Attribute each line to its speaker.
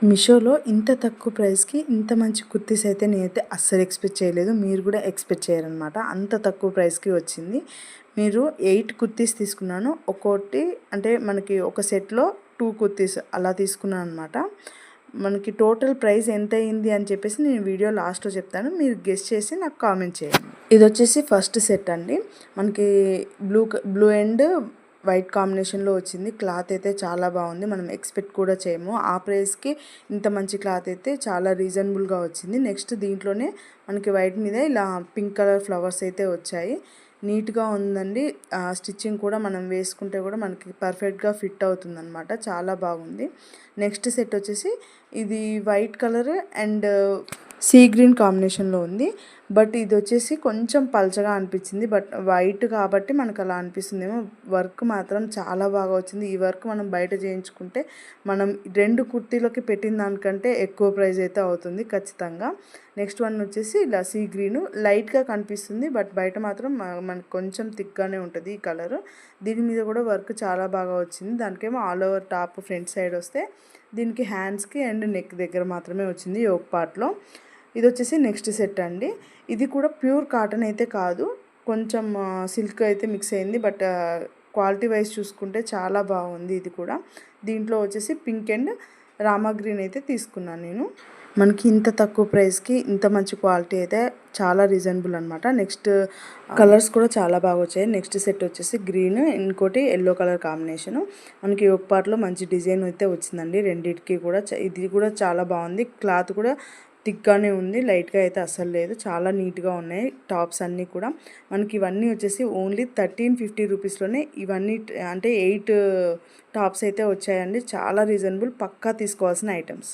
Speaker 1: మీషోలో ఇంత తక్కువ ప్రైస్‌కి ఇంత మంచి కుర్తీస్ అయితే నేనైతే అస్సలు ఎక్స్‌పెక్ట్ చేయలేదు. మీరు కూడా ఎక్స్‌పెక్ట్ చేయరనమాట. అంత తక్కువ ప్రైస్‌కి వచ్చింది. మీరు 8 కుర్తీస్ తీసుకున్నాను. ఒక్కోటి అంటే మనకి ఒక సెట్‌లో 2 కుర్తీస్ అలా తీసుకున్నాను అనమాట. మనకి టోటల్ ప్రైస్ ఎంత అయింది అని చెప్పేసి నేను వీడియో లాస్ట్‌లో చెప్తాను. మీరు గెస్ చేసి నాకు కామెంట్ చేయండి. ఇదొచ్చేసి ఫస్ట్ సెట్ అండి. మనకి బ్లూ అండ్ వైట్ కాంబినేషన్లో వచ్చింది. క్లాత్ అయితే చాలా బాగుంది. మనం ఎక్స్పెక్ట్ కూడా చేయము. ఆ ప్రైస్కి ఇంత మంచి క్లాత్ అయితే చాలా రీజనబుల్గా వచ్చింది. నెక్స్ట్ దీంట్లోనే మనకి వైట్ మీద ఇలా పింక్ కలర్ ఫ్లవర్స్ అయితే వచ్చాయి. నీట్గా ఉందండి. స్టిచ్చింగ్ కూడా మనం వేసుకుంటే కూడా మనకి పర్ఫెక్ట్గా ఫిట్ అవుతుందన్నమాట. చాలా బాగుంది. నెక్స్ట్ సెట్ వచ్చేసి ఇది white colour and sea green కాంబినేషన్లో ఉంది. బట్ ఇది వచ్చేసి కొంచెం పల్చగా అనిపించింది. బట్ వైట్ కాబట్టి మనకు అలా అనిపిస్తుందేమో. వర్క్ మాత్రం చాలా బాగా వచ్చింది. ఈ వర్క్ మనం బయట చేయించుకుంటే మనం 2 కుర్తీలకి పెట్టిన దానికంటే ఎక్కువ ప్రైస్ అయితే అవుతుంది ఖచ్చితంగా. నెక్స్ట్ వన్ వచ్చేసి ఇలా సీ గ్రీను లైట్గా కనిపిస్తుంది. బట్ బయట మాత్రం మనకు కొంచెం థిక్గానే ఉంటుంది ఈ కలరు. దీని మీద కూడా వర్క్ చాలా బాగా వచ్చింది. దానికేమో all over top front side వస్తే దీనికి హ్యాండ్స్కి అండ్ నెక్ దగ్గర మాత్రమే వచ్చింది యోక్ పార్ట్లో. ఇది వచ్చేసి నెక్స్ట్ సెట్ అండి. ఇది కూడా ప్యూర్ కాటన్ అయితే కాదు, కొంచెం సిల్క్ అయితే మిక్స్ అయింది. బట్ క్వాలిటీ వైజ్ చూసుకుంటే చాలా బాగుంది ఇది కూడా. దీంట్లో వచ్చేసి పింక్ అండ్ రామా గ్రీన్ అయితే తీసుకున్నాను నేను. మనకి ఇంత తక్కువ ప్రైస్కి ఇంత మంచి క్వాలిటీ అయితే చాలా రీజనబుల్ అనమాట. నెక్స్ట్ కలర్స్ కూడా చాలా బాగా వచ్చాయి. నెక్స్ట్ సెట్ వచ్చేసి గ్రీన్, ఇంకోటి ఎల్లో కలర్ కాంబినేషను. మనకి ఒక పార్ట్లో మంచి డిజైన్ అయితే వచ్చిందండి రెండింటికి కూడా. ఇది కూడా చాలా బాగుంది. క్లాత్ కూడా థిక్గానే ఉంది, లైట్గా అయితే అస్సలు లేదు. చాలా నీట్గా ఉన్నాయి టాప్స్ అన్నీ కూడా. మనకి ఇవన్నీ వచ్చేసి ఓన్లీ 1350 రూపీస్లోనే ఇవన్నీ అంటే 8 టాప్స్ అయితే వచ్చాయండి. చాలా రీజనబుల్, పక్కా తీసుకోవాల్సిన ఐటమ్స్.